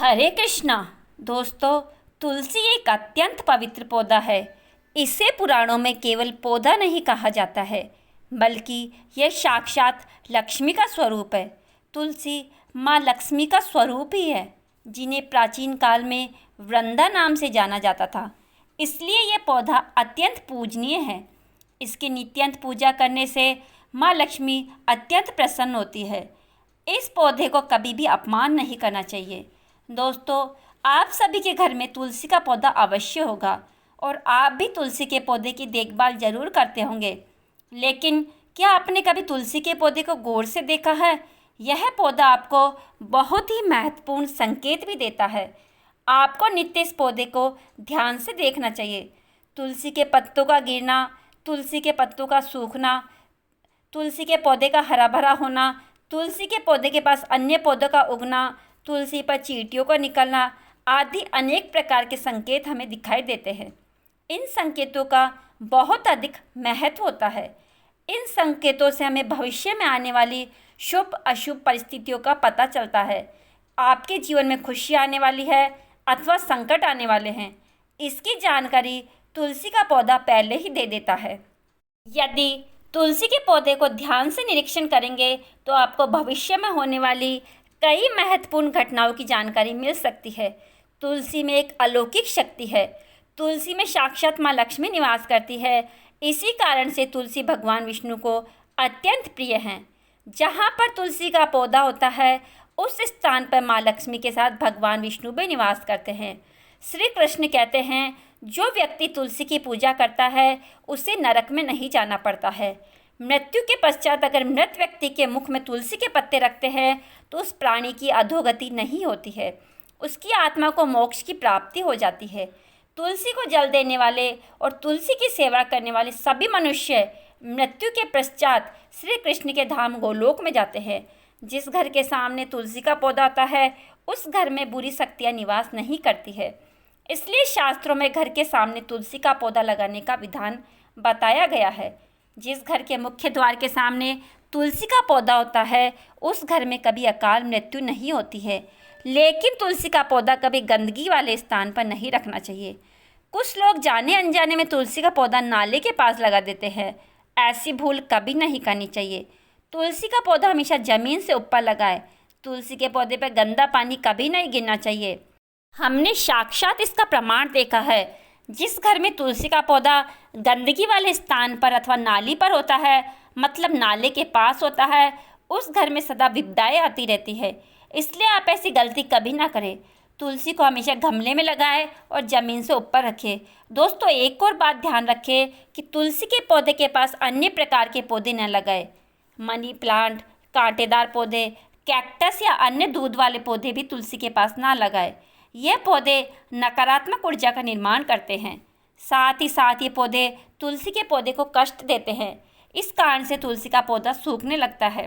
हरे कृष्णा। दोस्तों, तुलसी एक अत्यंत पवित्र पौधा है। इसे पुराणों में केवल पौधा नहीं कहा जाता है, बल्कि यह साक्षात लक्ष्मी का स्वरूप है। तुलसी माँ लक्ष्मी का स्वरूप ही है, जिन्हें प्राचीन काल में वृंदा नाम से जाना जाता था। इसलिए यह पौधा अत्यंत पूजनीय है। इसकी नित्यंत पूजा करने से माँ लक्ष्मी अत्यंत प्रसन्न होती है। इस पौधे को कभी भी अपमान नहीं करना चाहिए। दोस्तों, आप सभी के घर में तुलसी का पौधा अवश्य होगा और आप भी तुलसी के पौधे की देखभाल जरूर करते होंगे। लेकिन क्या आपने कभी तुलसी के पौधे को गौर से देखा है? यह पौधा आपको बहुत ही महत्वपूर्ण संकेत भी देता है। आपको नित्य इस पौधे को ध्यान से देखना चाहिए। तुलसी के पत्तों का गिरना, तुलसी के पत्तों का सूखना, तुलसी के पौधे का हरा भरा होना, तुलसी के पौधे के पास अन्य पौधों का उगना, तुलसी पर चींटियों का निकलना आदि अनेक प्रकार के संकेत हमें दिखाई देते हैं। इन संकेतों का बहुत अधिक महत्व होता है। इन संकेतों से हमें भविष्य में आने वाली शुभ अशुभ परिस्थितियों का पता चलता है। आपके जीवन में खुशी आने वाली है अथवा संकट आने वाले हैं, इसकी जानकारी तुलसी का पौधा पहले ही दे देता है। यदि तुलसी के पौधे को ध्यान से निरीक्षण करेंगे तो आपको भविष्य में होने वाली कई महत्वपूर्ण घटनाओं की जानकारी मिल सकती है। तुलसी में एक अलौकिक शक्ति है। तुलसी में साक्षात माँ लक्ष्मी निवास करती है। इसी कारण से तुलसी भगवान विष्णु को अत्यंत प्रिय हैं। जहाँ पर तुलसी का पौधा होता है, उस स्थान पर माँ लक्ष्मी के साथ भगवान विष्णु भी निवास करते हैं। श्री कृष्ण कहते हैं, जो व्यक्ति तुलसी की पूजा करता है उसे नरक में नहीं जाना पड़ता है। मृत्यु के पश्चात अगर मृत व्यक्ति के मुख में तुलसी के पत्ते रखते हैं तो उस प्राणी की अधोगति नहीं होती है, उसकी आत्मा को मोक्ष की प्राप्ति हो जाती है। तुलसी को जल देने वाले और तुलसी की सेवा करने वाले सभी मनुष्य मृत्यु के पश्चात श्री कृष्ण के धाम गोलोक में जाते हैं। जिस घर के सामने तुलसी का पौधा होता है, उस घर में बुरी शक्तियाँ निवास नहीं करती है। इसलिए शास्त्रों में घर के सामने तुलसी का पौधा लगाने का विधान बताया गया है। जिस घर के मुख्य द्वार के सामने तुलसी का पौधा होता है, उस घर में कभी अकाल मृत्यु नहीं होती है। लेकिन तुलसी का पौधा कभी गंदगी वाले स्थान पर नहीं रखना चाहिए। कुछ लोग जाने अनजाने में तुलसी का पौधा नाले के पास लगा देते हैं। ऐसी भूल कभी नहीं करनी चाहिए। तुलसी का पौधा हमेशा ज़मीन से ऊपर लगाए। तुलसी के पौधे पर गंदा पानी कभी नहीं गिरना चाहिए। हमने साक्षात इसका प्रमाण देखा है। जिस घर में तुलसी का पौधा गंदगी वाले स्थान पर अथवा नाली पर होता है, मतलब नाले के पास होता है, उस घर में सदा विपदाएं आती रहती है। इसलिए आप ऐसी गलती कभी ना करें। तुलसी को हमेशा गमले में लगाएं और ज़मीन से ऊपर रखें। दोस्तों, एक और बात ध्यान रखें कि तुलसी के पौधे के पास अन्य प्रकार के पौधे न लगाएं। मनी प्लांट, कांटेदार पौधे, कैक्टस या अन्य दूध वाले पौधे भी तुलसी के पास ना लगाएं। ये पौधे नकारात्मक ऊर्जा का निर्माण करते हैं। साथ ही ये पौधे तुलसी के पौधे को कष्ट देते हैं। इस कारण से तुलसी का पौधा सूखने लगता है।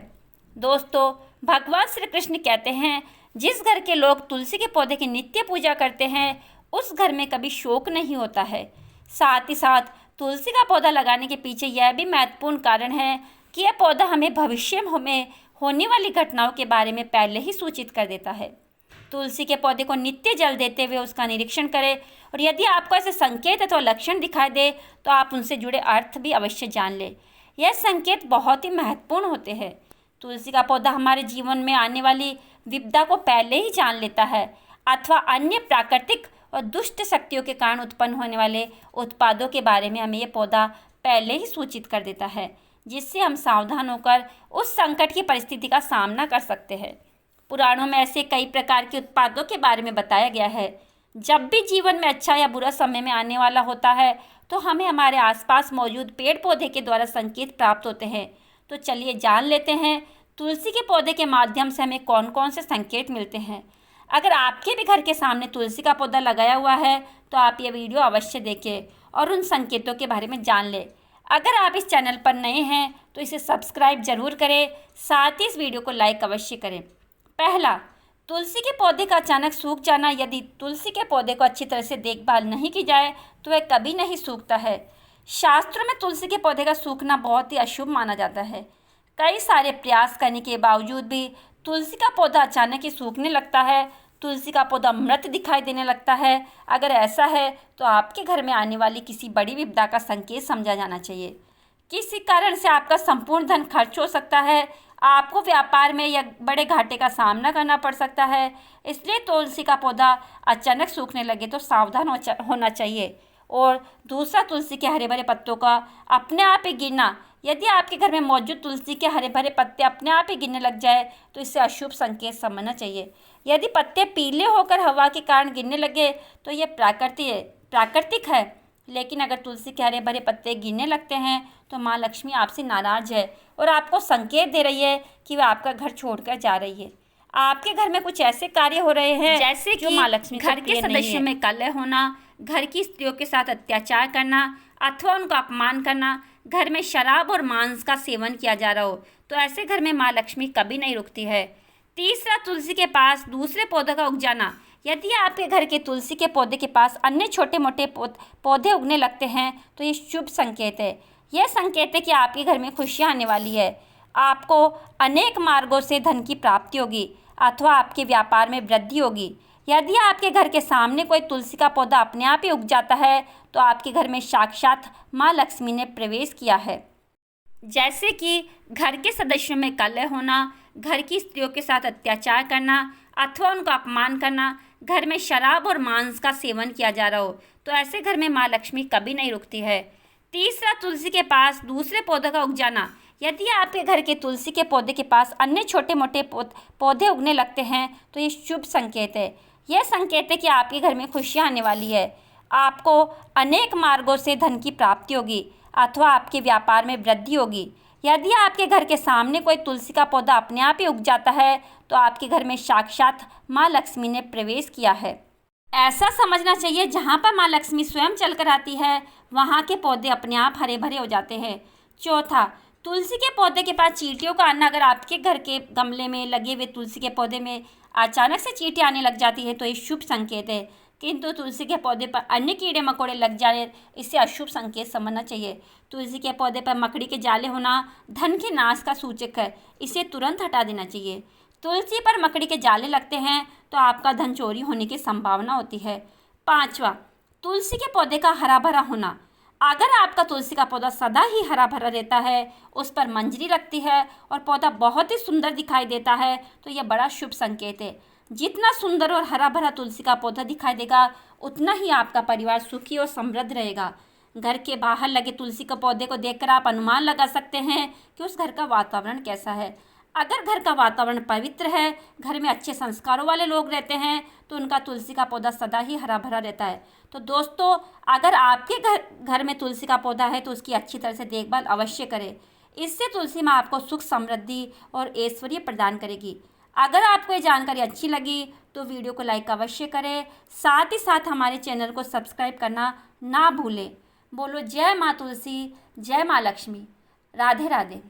दोस्तों, भगवान श्री कृष्ण कहते हैं, जिस घर के लोग तुलसी के पौधे की नित्य पूजा करते हैं, उस घर में कभी शोक नहीं होता है। साथ ही तुलसी का पौधा लगाने के पीछे यह भी महत्वपूर्ण कारण है कि यह पौधा हमें भविष्य में होने वाली घटनाओं के बारे में पहले ही सूचित कर देता है। तुलसी के पौधे को नित्य जल देते हुए उसका निरीक्षण करें और यदि आपको ऐसे संकेत अथवा लक्षण दिखाई दे तो आप उनसे जुड़े अर्थ भी अवश्य जान लें। यह संकेत बहुत ही महत्वपूर्ण होते हैं। तुलसी का पौधा हमारे जीवन में आने वाली विपदा को पहले ही जान लेता है अथवा अन्य प्राकृतिक और दुष्ट शक्तियों के कारण उत्पन्न होने वाले उत्पादों के बारे में हमें यह पौधा पहले ही सूचित कर देता है, जिससे हम सावधान होकर उस संकट की परिस्थिति का सामना कर सकते हैं। पुराणों में ऐसे कई प्रकार के उत्पादों के बारे में बताया गया है। जब भी जीवन में अच्छा या बुरा समय में आने वाला होता है तो हमें हमारे आसपास मौजूद पेड़ पौधे के द्वारा संकेत प्राप्त होते हैं। तो चलिए जान लेते हैं तुलसी के पौधे के माध्यम से हमें कौन कौन से संकेत मिलते हैं। अगर आपके भी घर के सामने तुलसी का पौधा लगाया हुआ है तो आप ये वीडियो अवश्य देखें और उन संकेतों के बारे में जान लें। अगर आप इस चैनल पर नए हैं तो इसे सब्सक्राइब जरूर करें, साथ ही इस वीडियो को लाइक अवश्य करें। पहला, तुलसी के पौधे का अचानक सूख जाना। यदि तुलसी के पौधे को अच्छी तरह से देखभाल नहीं की जाए तो वह कभी नहीं सूखता है। शास्त्रों में तुलसी के पौधे का सूखना बहुत ही अशुभ माना जाता है। कई सारे प्रयास करने के बावजूद भी तुलसी का पौधा अचानक ही सूखने लगता है तुलसी का पौधा मृत दिखाई देने लगता है, अगर ऐसा है तो आपके घर में आने वाली किसी बड़ी विपदा का संकेत समझा जाना चाहिए। किसी कारण से आपका संपूर्ण धन खर्च हो सकता है, आपको व्यापार में या बड़े घाटे का सामना करना पड़ सकता है, इसलिए तुलसी का पौधा अचानक सूखने लगे तो सावधान होना चाहिए। और दूसरा, तुलसी के हरे भरे पत्तों का अपने आप ही गिरना, यदि आपके घर में मौजूद तुलसी के हरे भरे पत्ते अपने आप ही गिरने लग जाए तो इसे अशुभ संकेत समझना चाहिए। यदि पत्ते पीले होकर हवा के कारण गिरने लगे तो यह प्राकृतिक है, लेकिन अगर तुलसी के हरे भरे पत्ते गिरने लगते हैं तो माँ लक्ष्मी आपसे नाराज है और आपको संकेत दे रही है कि वह आपका घर छोड़कर जा रही है। आपके घर में कुछ ऐसे कार्य हो रहे हैं जैसे कि माँ लक्ष्मी घर के सदस्यों में कलह होना, घर की स्त्रियों के साथ अत्याचार करना अथवा उनका अपमान करना, घर में शराब और मांस का सेवन किया जा रहा हो, तो ऐसे घर में माँ लक्ष्मी कभी नहीं रुकती है। तीसरा, तुलसी के पास दूसरे पौधे का उग जाना, यदि आपके घर के तुलसी के पौधे के पास अन्य छोटे मोटे पौधे उगने लगते हैं तो ये शुभ संकेत है। यह संकेत है कि आपके घर में खुशियाँ आने वाली है, आपको अनेक मार्गों से धन की प्राप्ति होगी अथवा आपके व्यापार में वृद्धि होगी। यदि आपके घर के सामने कोई तुलसी का पौधा अपने आप ही उग जाता है तो आपके घर में साक्षात माँ लक्ष्मी ने प्रवेश किया है। जैसे कि घर के सदस्यों में कलह होना, घर की स्त्रियों के साथ अत्याचार करना अथवा उनका अपमान करना, घर में शराब और मांस का सेवन किया जा रहा हो, तो ऐसे घर में माँ लक्ष्मी कभी नहीं रुकती है। तीसरा, तुलसी के पास दूसरे पौधे का उग जाना, यदि आपके घर के तुलसी के पौधे के पास अन्य छोटे मोटे पौधे उगने लगते हैं तो ये शुभ संकेत है। यह संकेत है कि आपके घर में खुशियाँ आने वाली है, आपको अनेक मार्गों से धन की प्राप्ति होगी अथवा आपके व्यापार में वृद्धि होगी। यदि आपके घर के सामने कोई तुलसी का पौधा अपने आप ही उग जाता है तो आपके घर में साक्षात माँ लक्ष्मी ने प्रवेश किया है। ऐसा समझना चाहिए जहाँ पर माँ लक्ष्मी स्वयं चलकर आती है वहाँ के पौधे अपने आप हरे भरे हो जाते हैं। चौथा, तुलसी के पौधे के पास चींटियों का आना, अगर आपके घर के गमले में लगे हुए तुलसी के पौधे में अचानक से चींटी आने लग जाती है तो ये शुभ संकेत है, किंतु तुलसी के पौधे पर अन्य कीड़े मकोड़े लग जाए इसे अशुभ संकेत समझना चाहिए। तुलसी के पौधे पर मकड़ी के जाले होना धन के नाश का सूचक है, इसे तुरंत हटा देना चाहिए। तुलसी पर मकड़ी के जाले लगते हैं तो आपका धन चोरी होने की संभावना होती है। पांचवा, तुलसी के पौधे का हरा भरा होना, अगर आपका तुलसी का पौधा सदा ही हरा भरा रहता है, उस पर मंजरी लगती है और पौधा बहुत ही सुंदर दिखाई देता है तो यह बड़ा शुभ संकेत है। जितना सुंदर और हरा भरा तुलसी का पौधा दिखाई देगा उतना ही आपका परिवार सुखी और समृद्ध रहेगा। घर के बाहर लगे तुलसी के पौधे को देखकर आप अनुमान लगा सकते हैं कि उस घर का वातावरण कैसा है। अगर घर का वातावरण पवित्र है, घर में अच्छे संस्कारों वाले लोग रहते हैं तो उनका तुलसी का पौधा सदा ही हरा भरा रहता है। तो दोस्तों, अगर आपके घर में तुलसी का पौधा है तो उसकी अच्छी तरह से देखभाल अवश्य करें, इससे तुलसी माँ आपको सुख समृद्धि और ऐश्वर्य प्रदान करेगी। अगर आपको ये जानकारी अच्छी लगी तो वीडियो को लाइक अवश्य करें, साथ ही साथ हमारे चैनल को सब्सक्राइब करना ना भूलें। बोलो जय माँ तुलसी, जय माँ लक्ष्मी। राधे राधे।